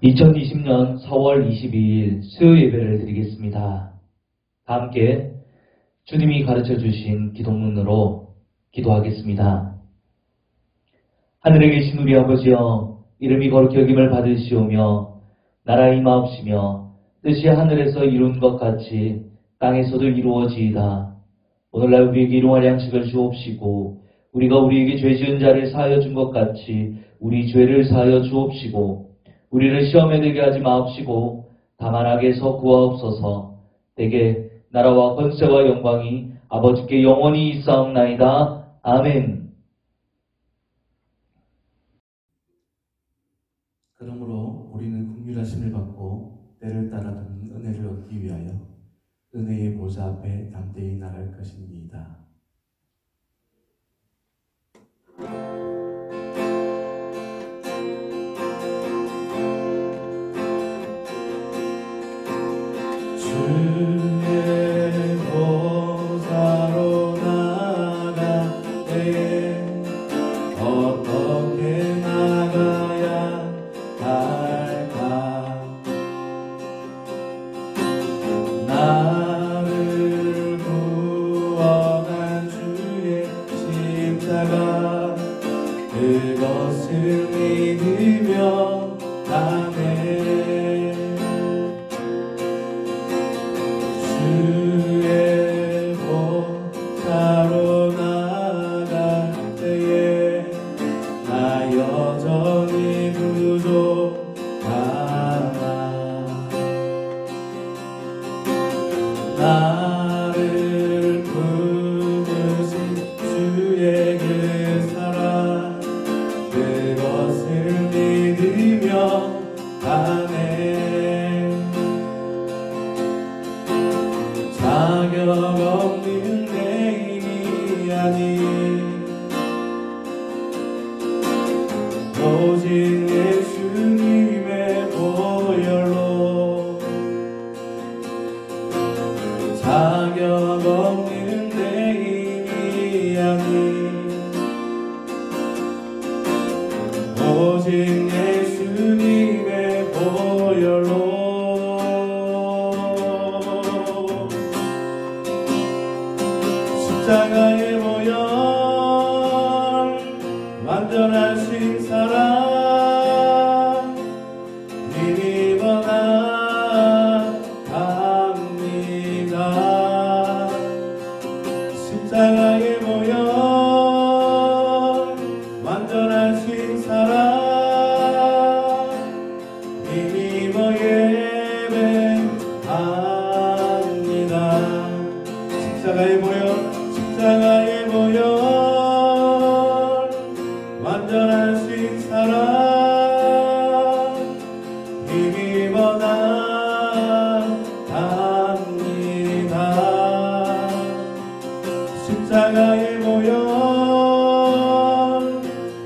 2020년 4월 22일 수요 예배를 드리겠습니다. 다 함께 주님이 가르쳐 주신 기도문으로 기도하겠습니다. 하늘에 계신 우리 아버지여, 이름이 거룩히 여김을 받으시오며 나라의 임하옵시며 뜻이 하늘에서 이룬 것 같이 땅에서도 이루어지이다. 오늘날 우리에게 일용할 양식을 주옵시고 우리가 우리에게 죄 지은 자를 사하여 준 것 같이 우리 죄를 사하여 주옵시고 우리를 시험에 들게 하지 마옵시고 다만 악에서 구하옵소서. 대개 나라와 권세와 영광이 아버지께 영원히 있사옵나이다. 아멘. 그러므로 우리는 긍휼하심을 받고 때를 따라 돕는 은혜를 얻기 위하여 은혜의 보좌 앞에 담대히 나갈 것입니다. 주의 보좌로 나갈 때에 어떻게 나가야 할까? 나를 구원한 주의 십자가, 그것을 믿으며 가네. 주의 보좌로 나갈 때에 나 여전히 부족하나. 나를 부르신 주의 그 사랑, 그것을 믿으며 가네. 자격 없는 내 힘이 아닌 오직 예수님의 보혈로, 자격 없는 내 힘이 아닌 오직 예수님의 보혈로. 십자가의 보혈, 완전하신 사랑 힘입어 나갑니다. 십자가의 보혈, 완전하신 사랑 힘입어 예배합니다. 십자가의 보혈, 십자가의 보혈, 완전하신 사랑 힘입어 나갑니다. 십자가의 보혈,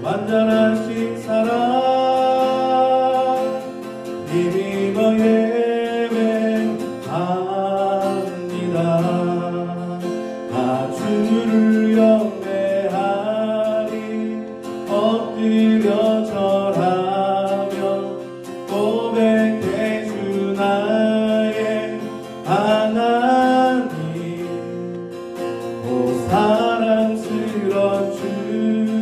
완전하신 사랑 힘입어 예배합니다. 주를 영배하리 엎드려 절하며 고백해 주 나의 하나님. 오 사랑스런 주님,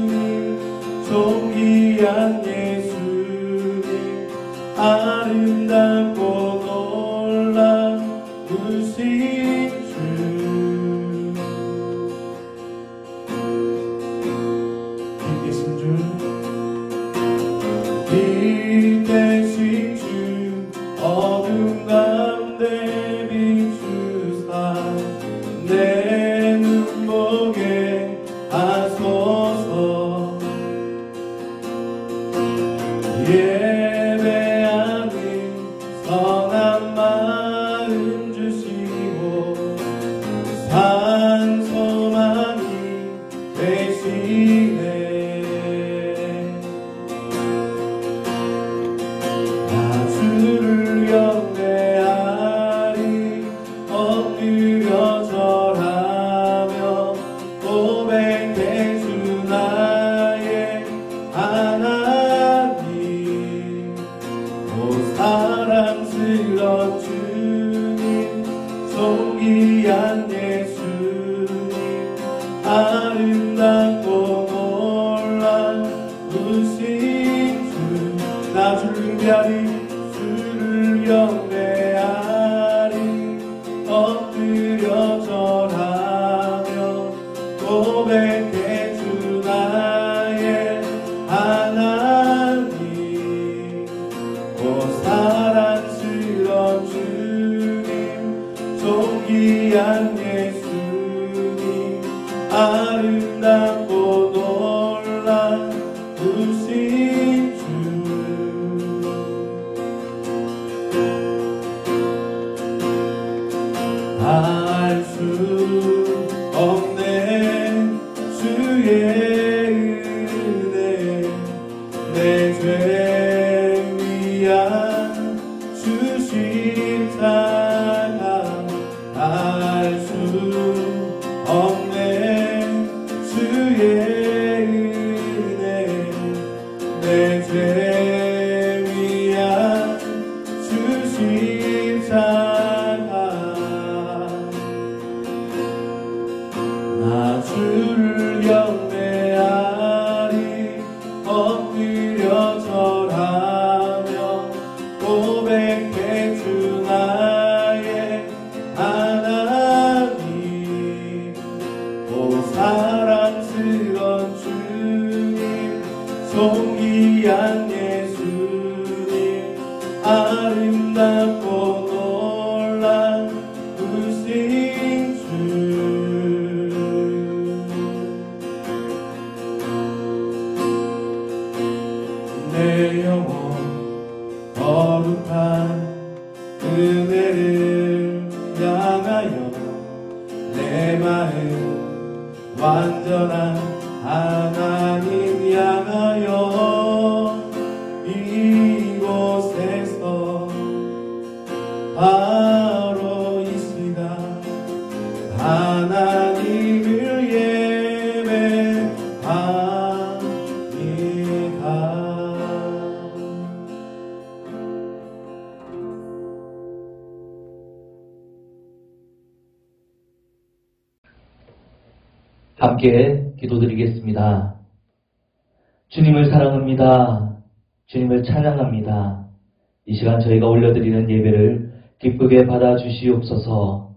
존귀한 예수님, 아름답고 놀라우신 주. 빛 대신 주, 어둠 가운데 비추사 내 눈 보게 하소서. 예배하는 선한 마음 주시고 산소망이 되시네. 주를 영배하리 엎드려 절하며 고백해 주 나의 하나님. 오 아름답고 놀라우신 주 나 준비하리 주를 경배하리 엎드려 절하며 고백해 주 나의 하나님 오 사랑스러운 주님 존귀한 예수님 아름답고 놀라우신 주 알 수 없네 주의 은혜 내 죄 위한 주신 사랑 알 수 없네 주의 은혜 내 죄 위한 주신 사랑 나 주를 경배하리 엎드려 절하며 고백해 주 나의 하나님 오 사랑스러운 주님 존귀한 예수님 아름답고 놀라우신 주 내 영혼 거룩한 은혜를 향하여 내 마음 완전한 하나님 향하여 이곳에서 바로 이 시간 하나님을 예배합니다. 함께 기도드리겠습니다. 주님을 사랑합니다. 주님을 찬양합니다. 이 시간 저희가 올려드리는 예배를 기쁘게 받아주시옵소서.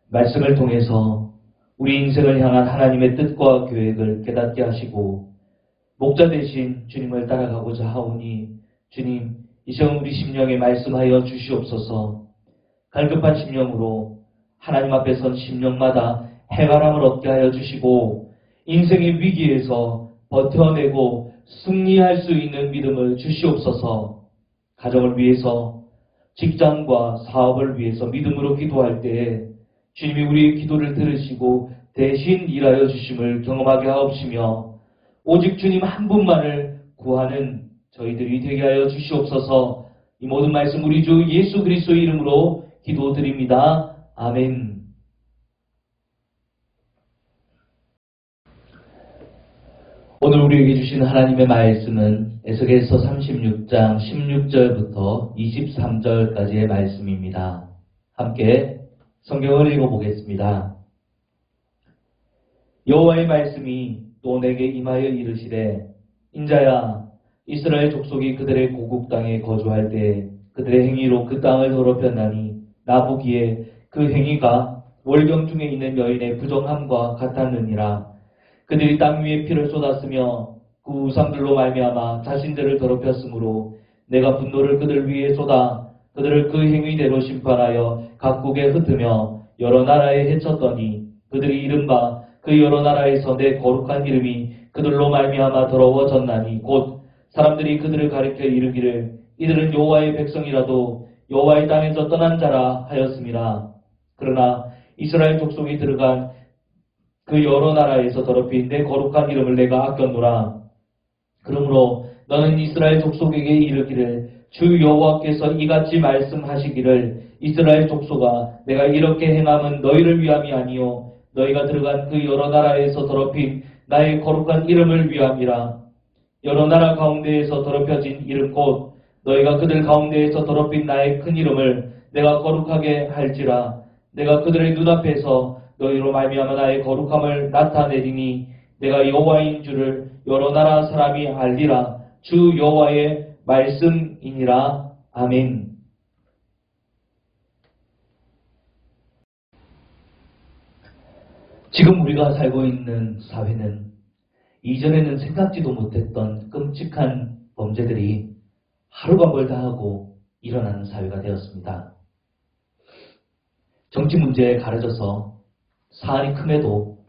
말씀을 통해서 우리 인생을 향한 하나님의 뜻과 계획을 깨닫게 하시고 목자 되신 주님을 따라가고자 하오니 주님 이 시간 우리 심령에 말씀하여 주시옵소서. 갈급한 심령으로 하나님 앞에 선 심령마다 해바람을 얻게 하여 주시고 인생의 위기에서 버텨내고 승리할 수 있는 믿음을 주시옵소서. 가정을 위해서 직장과 사업을 위해서 믿음으로 기도할 때에 주님이 우리의 기도를 들으시고 대신 일하여 주심을 경험하게 하옵시며 오직 주님 한 분만을 구하는 저희들이 되게 하여 주시옵소서. 이 모든 말씀 우리 주 예수 그리스도의 이름으로 기도드립니다. 아멘. 오늘 우리에게 주신 하나님의 말씀은 에스겔서 36장 16절부터 23절까지의 말씀입니다. 함께 성경을 읽어보겠습니다. 여호와의 말씀이 또 내게 임하여 이르시되 인자야 이스라엘 족속이 그들의 고국 땅에 거주할 때 그들의 행위로 그 땅을 더럽혔나니 나 보기에 그 행위가 월경 중에 있는 여인의 부정함과 같았느니라. 그들이 땅 위에 피를 쏟았으며 그 우상들로 말미암아 자신들을 더럽혔으므로 내가 분노를 그들 위에 쏟아 그들을 그 행위대로 심판하여 각국에 흩으며 여러 나라에 해쳤더니 그들이 이른바 그 여러 나라에서 내 거룩한 이름이 그들로 말미암아 더러워졌나니 곧 사람들이 그들을 가리켜 이르기를 이들은 여호와의 백성이라도 여호와의 땅에서 떠난 자라 하였음이라. 그러나 이스라엘 족속이 들어간 그 여러 나라에서 더럽힌 내 거룩한 이름을 내가 아꼈노라. 그러므로 너는 이스라엘 족속에게 이르기를 주 여호와께서 이같이 말씀하시기를 이스라엘 족속아 내가 이렇게 행함은 너희를 위함이 아니요 너희가 들어간 그 여러 나라에서 더럽힌 나의 거룩한 이름을 위함이라. 여러 나라 가운데에서 더럽혀진 이름 곧 너희가 그들 가운데에서 더럽힌 나의 큰 이름을 내가 거룩하게 할지라. 내가 그들의 눈앞에서 너희로 말미암아 나의 거룩함을 나타내리니 내가 여호와인 줄을 여러 나라 사람이 알리라. 주 여호와의 말씀이니라. 아멘. 지금 우리가 살고 있는 사회는 이전에는 생각지도 못했던 끔찍한 범죄들이 하루가 멀다 하고 일어나는 사회가 되었습니다. 정치 문제에 가려져서 사안이 큼에도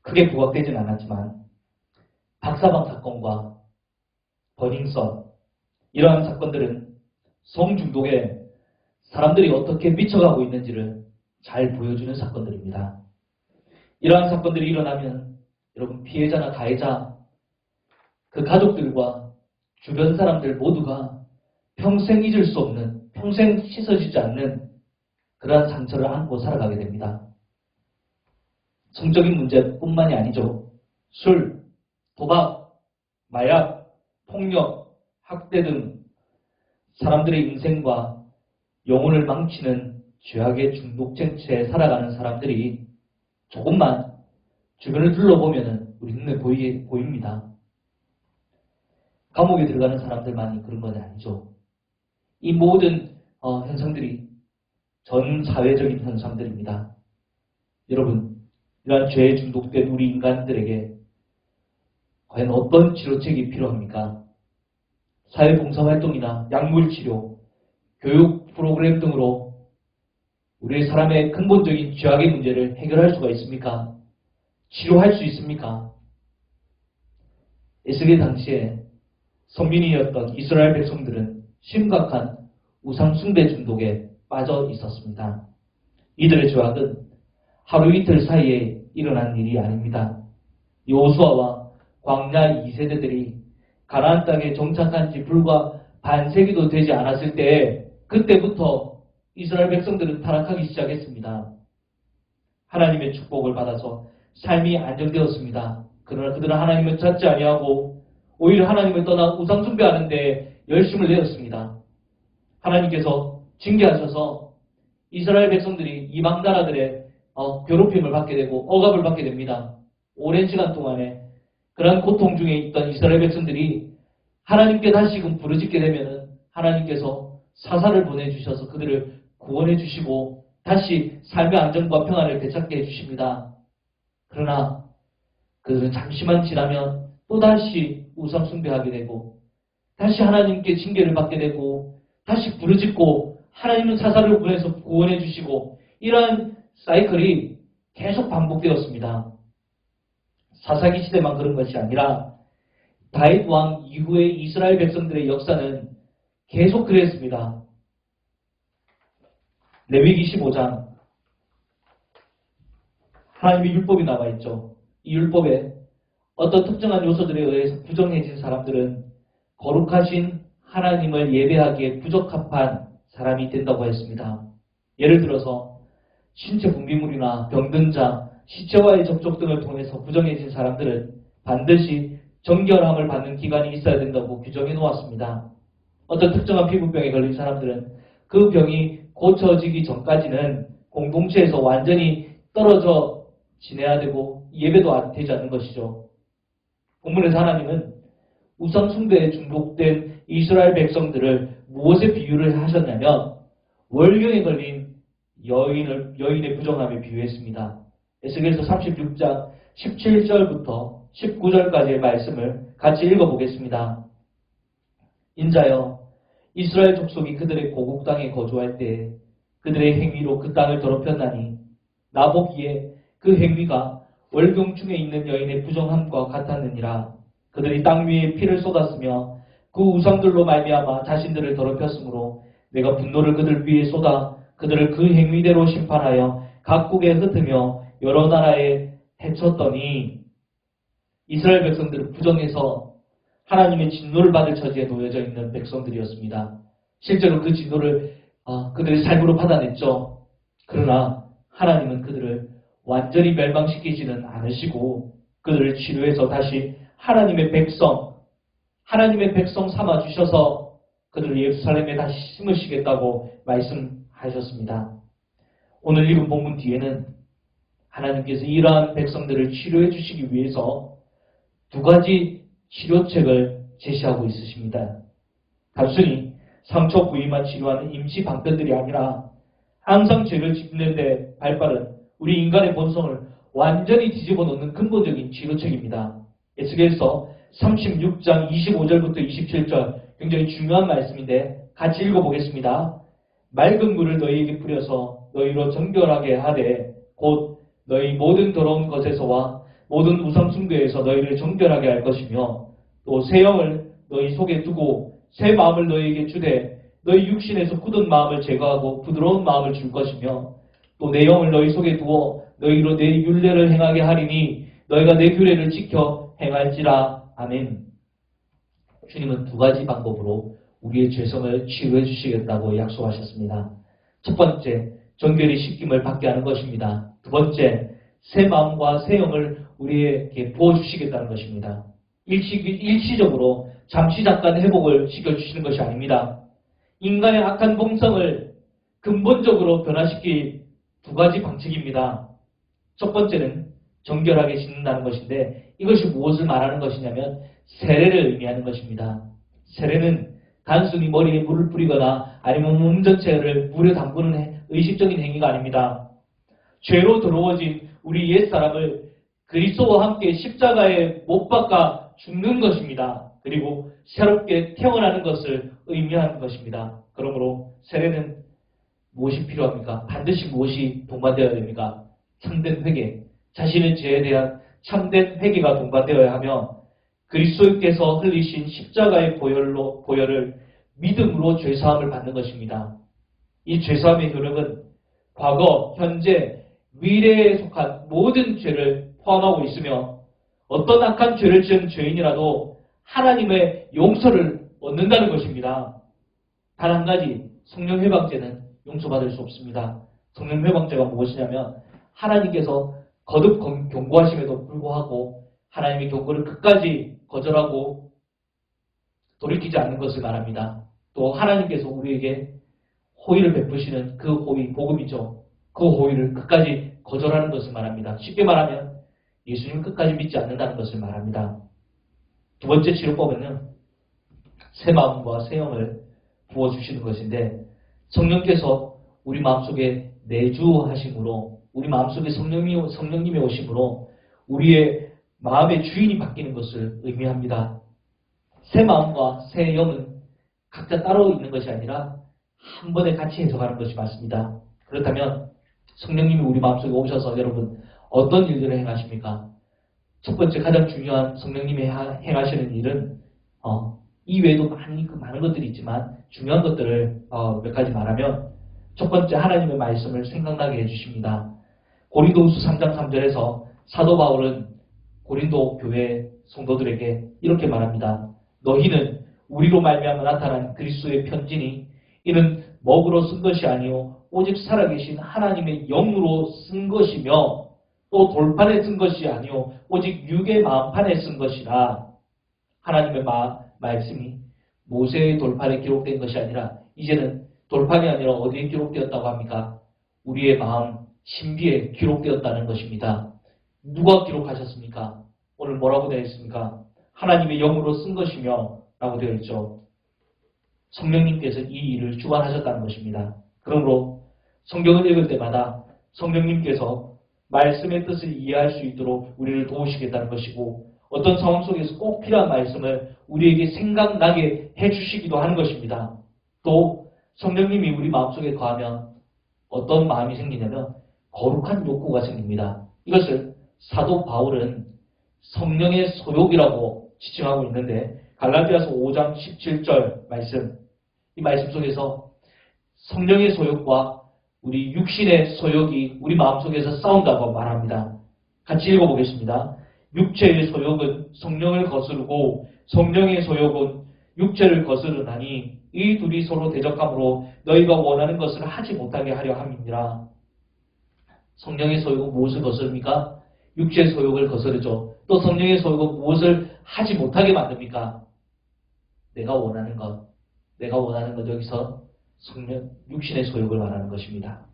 크게 부각되진 않았지만 박사방 사건과 버닝썬 이러한 사건들은 성중독에 사람들이 어떻게 미쳐가고 있는지를 잘 보여주는 사건들입니다. 이러한 사건들이 일어나면 여러분 피해자나 가해자 그 가족들과 주변 사람들 모두가 평생 잊을 수 없는 평생 씻어지지 않는 그러한 상처를 안고 살아가게 됩니다. 성적인 문제뿐만이 아니죠. 술, 도박, 마약, 폭력, 학대 등 사람들의 인생과 영혼을 망치는 죄악의 중독 채에 살아가는 사람들이 조금만 주변을 둘러보면 우리 눈에 보입니다. 감옥에 들어가는 사람들만이 그런 건 아니죠. 이 모든 현상들이 전 사회적인 현상들입니다. 여러분, 이러한 죄에 중독된 우리 인간들에게 과연 어떤 치료책이 필요합니까? 사회봉사활동이나 약물치료, 교육 프로그램 등으로 우리 사람의 근본적인 죄악의 문제를 해결할 수가 있습니까? 치료할 수 있습니까? 에스겔 당시에 선민이었던 이스라엘 백성들은 심각한 우상숭배 중독에 빠져 있었습니다. 이들의 죄악은 하루 이틀 사이에 일어난 일이 아닙니다. 여호수아와 광야 2세대들이 가나안 땅에 정착한 지 불과 반세기도 되지 않았을 때 그때부터 이스라엘 백성들은 타락하기 시작했습니다. 하나님의 축복을 받아서 삶이 안정되었습니다. 그러나 그들은 하나님을 찾지 아니하고 오히려 하나님을 떠나 우상 숭배하는 데 열심을 내었습니다. 하나님께서 징계하셔서 이스라엘 백성들이 이방 나라들의 괴롭힘을 받게 되고 억압을 받게 됩니다. 오랜 시간 동안에 그런 고통 중에 있던 이스라엘 백성들이 하나님께 다시금 부르짖게 되면은 하나님께서 사사를 보내주셔서 그들을 구원해 주시고 다시 삶의 안정과 평안을 되찾게 해주십니다. 그러나 그들은 잠시만 지나면 또다시 우상 숭배하게 되고 다시 하나님께 징계를 받게 되고 다시 부르짖고 하나님은 사사를 보내서 구원해 주시고 이러한 사이클이 계속 반복되었습니다. 사사기 시대만 그런 것이 아니라 다윗 왕 이후의 이스라엘 백성들의 역사는 계속 그랬습니다. 레위기 15장 하나님의 율법이 나와 있죠. 이 율법에 어떤 특정한 요소들에 의해서 부정해진 사람들은 거룩하신 하나님을 예배하기에 부적합한 사람이 된다고 했습니다. 예를 들어서 신체 분비물이나 병든 자, 시체와의 접촉 등을 통해서 부정해진 사람들은 반드시 정결함을 받는 기간이 있어야 된다고 규정해 놓았습니다. 어떤 특정한 피부병에 걸린 사람들은 그 병이 고쳐지기 전까지는 공동체에서 완전히 떨어져 지내야 되고 예배도 되지 않는 것이죠. 본문에서 하나님은 우상 숭배에 중독된 이스라엘 백성들을 무엇에 비유를 하셨냐면 월경에 걸린 여인의 부정함에 비유했습니다. 에스겔서 36장 17절부터 19절까지의 말씀을 같이 읽어보겠습니다. 인자여 이스라엘 족속이 그들의 고국 땅에 거주할 때 그들의 행위로 그 땅을 더럽혔나니 나 보기에 그 행위가 월경중에 있는 여인의 부정함과 같았느니라. 그들이 땅 위에 피를 쏟았으며 그 우상들로 말미암아 자신들을 더럽혔으므로 내가 분노를 그들 위에 쏟아 그들을 그 행위대로 심판하여 각국에 흩으며 여러 나라에 해쳤더니 이스라엘 백성들은 부정해서 하나님의 진노를 받을 처지에 놓여져 있는 백성들이었습니다. 실제로 그 진노를 그들의 삶으로 받아냈죠. 그러나 하나님은 그들을 완전히 멸망시키지는 않으시고 그들을 치료해서 다시 하나님의 백성 삼아주셔서 그들을 예루살렘에 다시 심으시겠다고 말씀하셨습니다. 오늘 읽은 본문 뒤에는 하나님께서 이러한 백성들을 치료해 주시기 위해서 두 가지 치료책을 제시하고 있으십니다. 단순히 상처 부위만 치료하는 임시 방편들이 아니라 항상 죄를 짓는데 발빠른 우리 인간의 본성을 완전히 뒤집어 놓는 근본적인 치료책입니다. 에스겔서 36장 25절부터 27절 굉장히 중요한 말씀인데 같이 읽어보겠습니다. 맑은 물을 너희에게 뿌려서 너희로 정결하게 하되 곧 너희 모든 더러운 것에서와 모든 우상 숭배에서 너희를 정결하게 할 것이며 또 새 영을 너희 속에 두고 새 마음을 너희에게 주되 너희 육신에서 굳은 마음을 제거하고 부드러운 마음을 줄 것이며 또 내 영을 너희 속에 두어 너희로 내 율례를 행하게 하리니 너희가 내 규례를 지켜 행할지라. 아멘. 주님은 두 가지 방법으로 우리의 죄성을 치유해 주시겠다고 약속하셨습니다. 첫 번째, 정결히 씻김을 받게 하는 것입니다. 두 번째, 새 마음과 새 영을 우리에게 부어주시겠다는 것입니다. 일시적으로 잠시 잠깐 회복을 시켜주시는 것이 아닙니다. 인간의 악한 본성을 근본적으로 변화시킬 두 가지 방식입니다. 첫 번째는 정결하게 씻는다는 것인데 이것이 무엇을 말하는 것이냐면 세례를 의미하는 것입니다. 세례는 단순히 머리에 물을 뿌리거나 아니면 몸 전체를 물에 담그는 의식적인 행위가 아닙니다. 죄로 더러워진 우리 옛사람을 그리스도와 함께 십자가에 못 박아 죽는 것입니다. 그리고 새롭게 태어나는 것을 의미하는 것입니다. 그러므로 세례는 무엇이 필요합니까? 반드시 무엇이 동반되어야 됩니까? 참된 회개, 자신의 죄에 대한 참된 회개가 동반되어야 하며 그리스도께서 흘리신 십자가의 보혈을 믿음으로 죄사함을 받는 것입니다. 이 죄사함의 효력은 과거, 현재, 미래에 속한 모든 죄를 포함하고 있으며 어떤 악한 죄를 지은 죄인이라도 하나님의 용서를 얻는다는 것입니다. 단 한 가지, 성령 회방죄는 용서받을 수 없습니다. 성령 회방죄가 무엇이냐면 하나님께서 거듭 경고하심에도 불구하고 하나님의 경고를 끝까지 거절하고 돌이키지 않는 것을 말합니다. 또 하나님께서 우리에게 호의를 베푸시는 그 호의, 복음이죠. 그 호의를 끝까지 거절하는 것을 말합니다. 쉽게 말하면 예수님 끝까지 믿지 않는다는 것을 말합니다. 두 번째 치료법은 새 마음과 새 영을 부어주시는 것인데 성령께서 우리 마음속에 내주하심으로 우리 마음속에 성령님이 오심으로 우리의 마음의 주인이 바뀌는 것을 의미합니다. 새 마음과 새 영은 각자 따로 있는 것이 아니라 한 번에 같이 해석하는 것이 맞습니다. 그렇다면 성령님이 우리 마음속에 오셔서 여러분 어떤 일들을 행하십니까? 첫 번째 가장 중요한 성령님이 행하시는 일은 이 외에도 많은 것들이 있지만 중요한 것들을 몇 가지 말하면 첫 번째 하나님의 말씀을 생각나게 해주십니다. 고린도후서 3장 3절에서 사도 바울은 고린도 교회 성도들에게 이렇게 말합니다. 너희는 우리로 말미암아 나타난 그리스도의 편지니 이는 먹으로 쓴 것이 아니요 오직 살아계신 하나님의 영으로 쓴 것이며 또 돌판에 쓴 것이 아니요 오직 육의 마음판에 쓴 것이라. 하나님의 말씀이 모세의 돌판에 기록된 것이 아니라 이제는 돌판이 아니라 어디에 기록되었다고 합니까? 우리의 마음 신비에 기록되었다는 것입니다. 누가 기록하셨습니까? 오늘 뭐라고 되어 있습니까? 하나님의 영으로 쓴 것이며 라고 되어 있죠. 성령님께서 이 일을 주관하셨다는 것입니다. 그러므로 성경을 읽을 때마다 성령님께서 말씀의 뜻을 이해할 수 있도록 우리를 도우시겠다는 것이고 어떤 상황 속에서 꼭 필요한 말씀을 우리에게 생각나게 해주시기도 하는 것입니다. 또 성령님이 우리 마음속에 거하면 어떤 마음이 생기냐면 거룩한 욕구가 생깁니다. 이것을 사도 바울은 성령의 소욕이라고 지칭하고 있는데 갈라디아서 5장 17절 말씀, 이 말씀 속에서 성령의 소욕과 우리 육신의 소욕이 우리 마음속에서 싸운다고 말합니다. 같이 읽어보겠습니다. 육체의 소욕은 성령을 거스르고 성령의 소욕은 육체를 거스르나니 이 둘이 서로 대적함으로 너희가 원하는 것을 하지 못하게 하려 함이니라. 성령의 소욕은 무엇을 거스릅니까? 육체의 소욕을 거스르죠. 또 성령의 소욕은 무엇을 하지 못하게 만듭니까? 내가 원하는 것 여기서 육신의 소욕을 말하는 것입니다.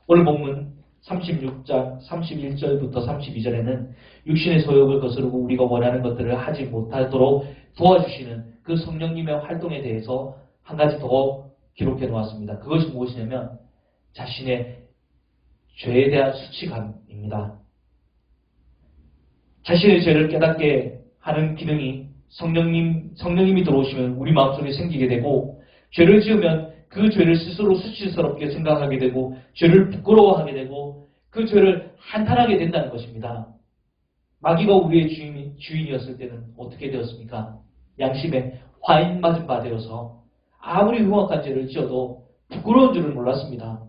오늘 본문 36장 31절부터 32절에는 육신의 소욕을 거스르고 우리가 원하는 것들을 하지 못하도록 도와주시는 그 성령님의 활동에 대해서 한 가지 더 기록해 놓았습니다. 그것이 무엇이냐면 자신의 죄에 대한 수치감입니다. 자신의 죄를 깨닫게 하는 기능이 성령님이 들어오시면 우리 마음속에 생기게 되고, 죄를 지으면 그 죄를 스스로 수치스럽게 생각하게 되고, 죄를 부끄러워하게 되고, 그 죄를 한탄하게 된다는 것입니다. 마귀가 우리의 주인이었을 때는 어떻게 되었습니까? 양심에 화인 맞은 바 되어서 아무리 흉악한 죄를 지어도 부끄러운 줄을 몰랐습니다.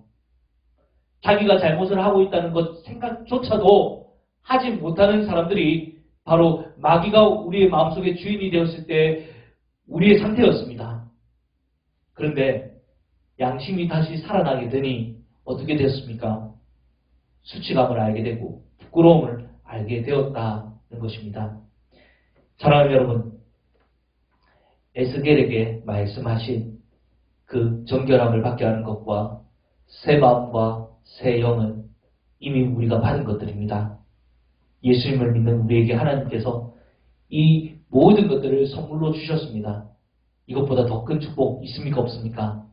자기가 잘못을 하고 있다는 것 생각조차도 하지 못하는 사람들이 바로 마귀가 우리의 마음속에 주인이 되었을 때 우리의 상태였습니다. 그런데 양심이 다시 살아나게 되니 어떻게 되었습니까? 수치감을 알게 되고 부끄러움을 알게 되었다는 것입니다. 사랑하는 여러분, 에스겔에게 말씀하신 그 정결함을 받게 하는 것과 새 마음과 새 영은 이미 우리가 받은 것들입니다. 예수님을 믿는 우리에게 하나님께서 이 모든 것들을 선물로 주셨습니다. 이것보다 더 큰 축복 있습니까? 없습니까?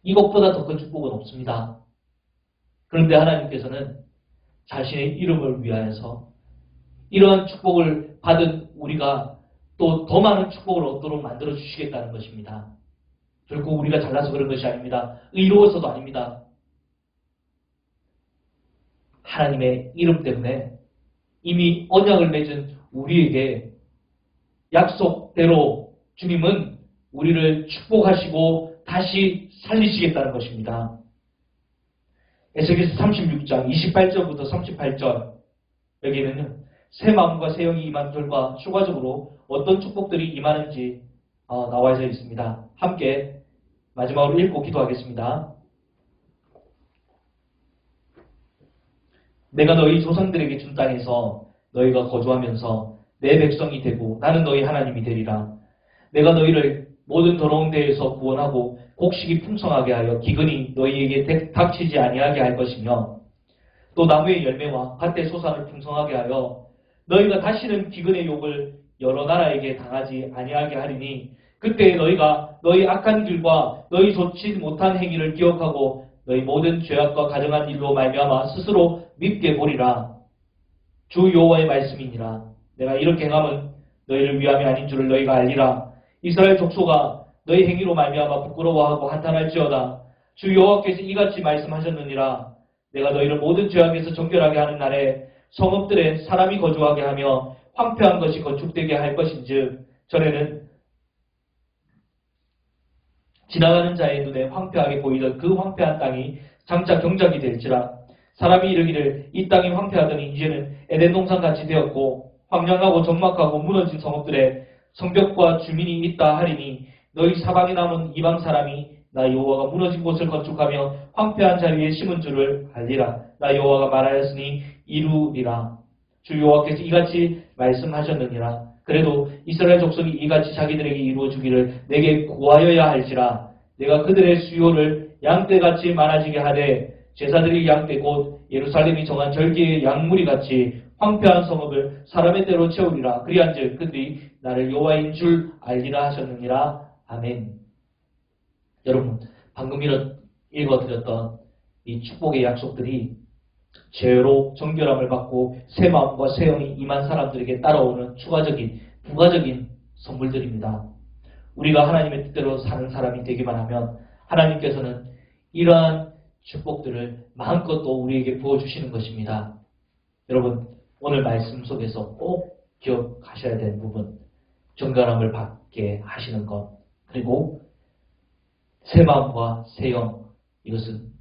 이것보다 더 큰 축복은 없습니다. 그런데 하나님께서는 자신의 이름을 위하여서 이러한 축복을 받은 우리가 또 더 많은 축복을 얻도록 만들어 주시겠다는 것입니다. 결국 우리가 잘나서 그런 것이 아닙니다. 의로워서도 아닙니다. 하나님의 이름 때문에 이미 언약을 맺은 우리에게 약속대로 주님은 우리를 축복하시고 다시 살리시겠다는 것입니다. 에스겔서 36장 28절부터 38절, 여기에는 새 마음과 새 영이 임한들과 추가적으로 어떤 축복들이 임하는지 나와 있습니다. 함께 마지막으로 읽고 기도하겠습니다. 내가 너희 조상들에게 준 땅에서 너희가 거주하면서 내 백성이 되고 나는 너희 하나님이 되리라. 내가 너희를 모든 더러운 데에서 구원하고 곡식이 풍성하게 하여 기근이 너희에게 닥치지 아니하게 할 것이며, 또 나무의 열매와 밭의 소산을 풍성하게 하여 너희가 다시는 기근의 욕을 여러 나라에게 당하지 아니하게 하리니, 그때 너희가 너희 악한 길과 너희 좋지 못한 행위를 기억하고 너희 모든 죄악과 가정한 일로 말미암아 스스로 밉게 보리라. 주 여호와의 말씀이니라. 내가 이렇게 행함은 너희를 위함이 아닌 줄을 너희가 알리라. 이스라엘 족속아, 너희 행위로 말미암아 부끄러워하고 한탄할지어다. 주 여호와께서 이같이 말씀하셨느니라. 내가 너희를 모든 죄악에서 정결하게 하는 날에 성읍들에 사람이 거주하게 하며 황폐한 것이 건축되게 할 것인즉, 전에는 지나가는 자의 눈에 황폐하게 보이던 그 황폐한 땅이 장차 경작이 될지라. 사람이 이르기를 이 땅이 황폐하더니 이제는 에덴 동산같이 되었고 황량하고 적막하고 무너진 성읍들에 성벽과 주민이 있다 하리니, 너희 사방에 남은 이방 사람이 나 여호와가 무너진 곳을 건축하며 황폐한 자리에 심은 줄을 알리라. 나 여호와가 말하였으니 이루리라. 주 여호와께서 이같이 말씀하셨느니라. 그래도 이스라엘 족속이 이같이 자기들에게 이루어 주기를 내게 구하여야 할지라. 내가 그들의 수요를 양떼같이 많아지게 하되 제사드릴 양떼 곧 예루살렘이 정한 절기의 양무리같이 황폐한 성읍을 사람의 때로 채우리라. 그리한즉 그들이 나를 여호와인 줄 알리라 하셨느니라. 아멘. 여러분, 방금 읽어드렸던 이 축복의 약속들이 죄로 정결함을 받고 새 마음과 새 영이 임한 사람들에게 따라오는 추가적인 부가적인 선물들입니다. 우리가 하나님의 뜻대로 사는 사람이 되기만 하면 하나님께서는 이러한 축복들을 마음껏 또 우리에게 부어주시는 것입니다. 여러분, 오늘 말씀 속에서 꼭 기억하셔야 되는 부분, 정결함을 받게 하시는 것, 그리고 새 마음과 새 영, 이것은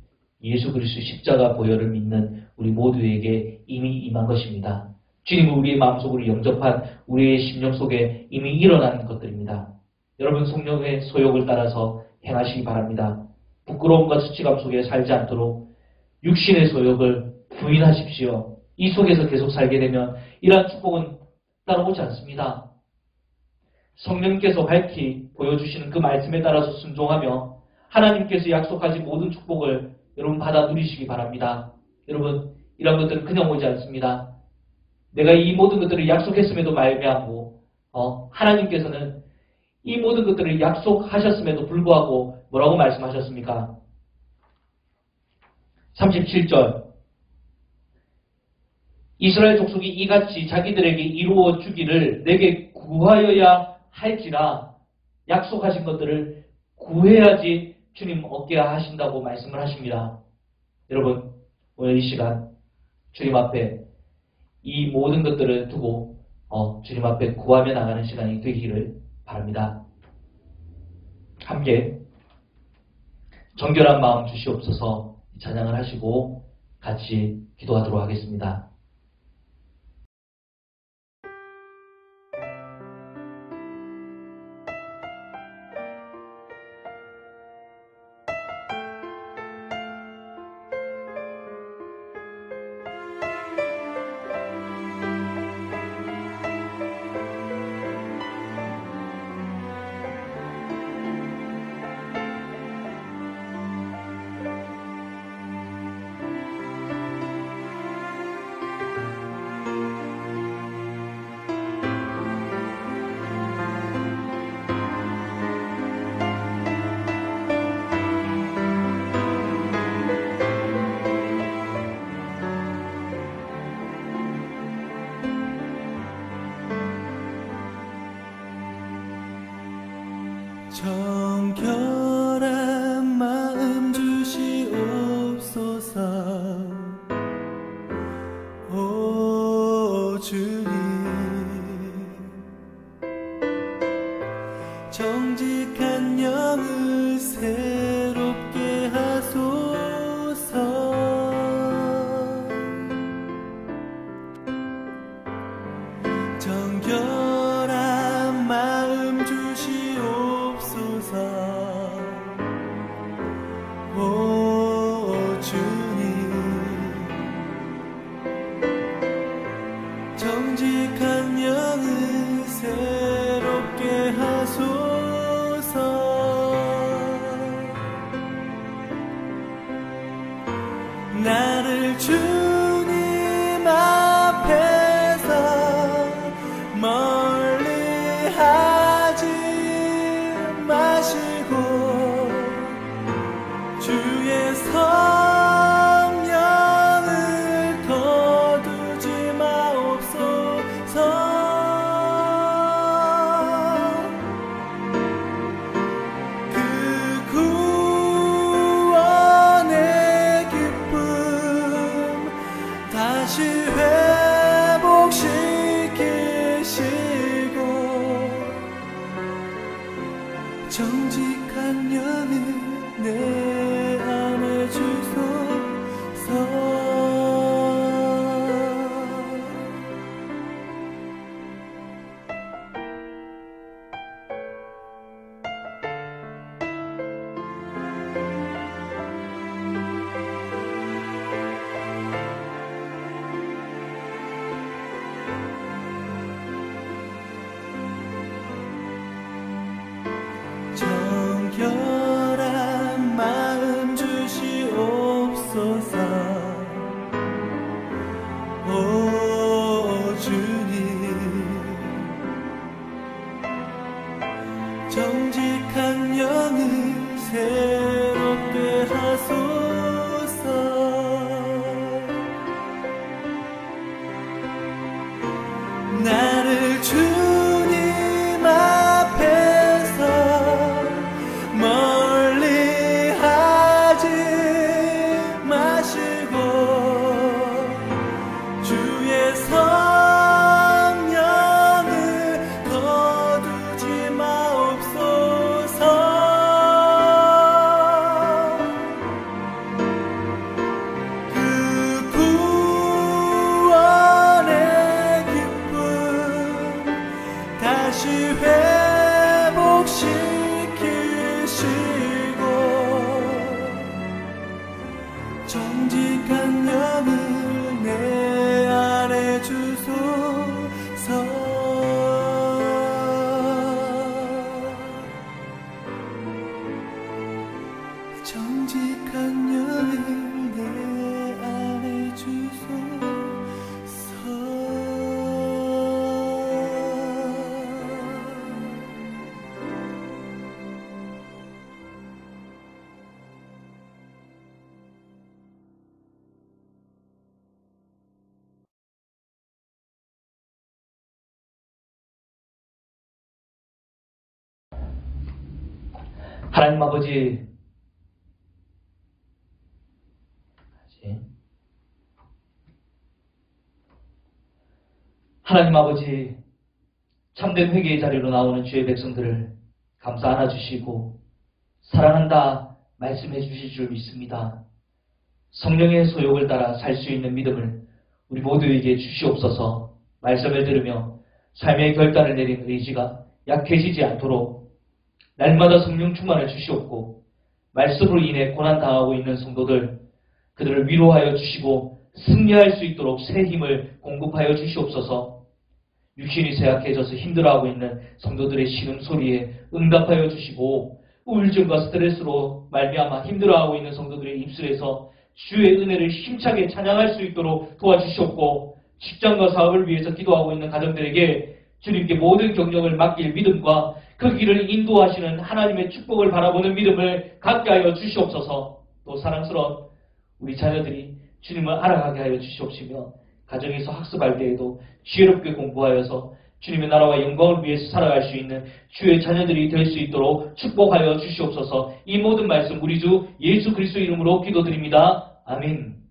예수 그리스도 십자가 보혈을 믿는 우리 모두에게 이미 임한 것입니다. 주님을 우리의 마음속으로 영접한 우리의 심령 속에 이미 일어난 것들입니다. 여러분, 성령의 소욕을 따라서 행하시기 바랍니다. 부끄러움과 수치감 속에 살지 않도록 육신의 소욕을 부인하십시오. 이 속에서 계속 살게 되면 이러한 축복은 따라오지 않습니다. 성령께서 밝히 보여주시는 그 말씀에 따라서 순종하며 하나님께서 약속하신 모든 축복을 여러분 받아 누리시기 바랍니다. 여러분, 이런 것들은 그냥 오지 않습니다. 내가 이 모든 것들을 약속했음에도 말미암고 하나님께서는 이 모든 것들을 약속하셨음에도 불구하고 뭐라고 말씀하셨습니까? 37절 이스라엘 족속이 이같이 자기들에게 이루어 주기를 내게 구하여야 할지라 약속하신 것들을 구해야지 주님 얻게 하신다고 말씀을 하십니다. 여러분 오늘 이 시간 주님 앞에 이 모든 것들을 두고 주님 앞에 구하며 나가는 시간이 되기를 바랍니다. 함께 정결한 마음 주시옵소서 찬양을 하시고 같이 기도하도록 하겠습니다. 정결한 마음 주시옵소서. 오 주님, 정직한 영을 새롭게 하소서. 정결한 마음 주시옵소서. 오 주님, 정직한 영을 새롭게 하소서. 나를 주님 앞에서 멀리 하지 마시고 주의 성령을 거두지 마옵소서. 그 구원의 기쁨 다시 회복시키시고 정직한 영을 내 안에 주소서. 정결한 마음 주시옵소서. 오 주님, 정직한 영을 새롭게 하소서. 나를 주님 앞에서 멀리 하지 마시고 주의 성령을 거두지 마옵소서. 그 구원의 기쁨 다시 회복시키시고 정직한 영을 내 안에 주소서. 정직한 영을 내 안에 주소서. 하나님 아버지, 하나님 아버지, 참된 회개의 자리로 나오는 주의 백성들을 감싸 안아주시고 사랑한다 말씀해 주실 줄 믿습니다. 성령의 소욕을 따라 살 수 있는 믿음을 우리 모두에게 주시옵소서. 말씀을 들으며 삶의 결단을 내린 의지가 약해지지 않도록 날마다 성령 충만을 주시옵고 말씀으로 인해 고난당하고 있는 성도들 그들을 위로하여 주시고 승리할 수 있도록 새 힘을 공급하여 주시옵소서. 육신이 쇠약해져서 힘들어하고 있는 성도들의 신음소리에 응답하여 주시고 우울증과 스트레스로 말미암아 힘들어하고 있는 성도들의 입술에서 주의 은혜를 힘차게 찬양할 수 있도록 도와주시옵고 직장과 사업을 위해서 기도하고 있는 가정들에게 주님께 모든 경력을 맡길 믿음과 그 길을 인도하시는 하나님의 축복을 바라보는 믿음을 갖게 하여 주시옵소서. 또 사랑스러운 우리 자녀들이 주님을 알아가게 하여 주시옵시며 가정에서 학습할 때에도 지혜롭게 공부하여서 주님의 나라와 영광을 위해서 살아갈 수 있는 주의 자녀들이 될 수 있도록 축복하여 주시옵소서. 이 모든 말씀 우리 주 예수 그리스도 이름으로 기도드립니다. 아멘.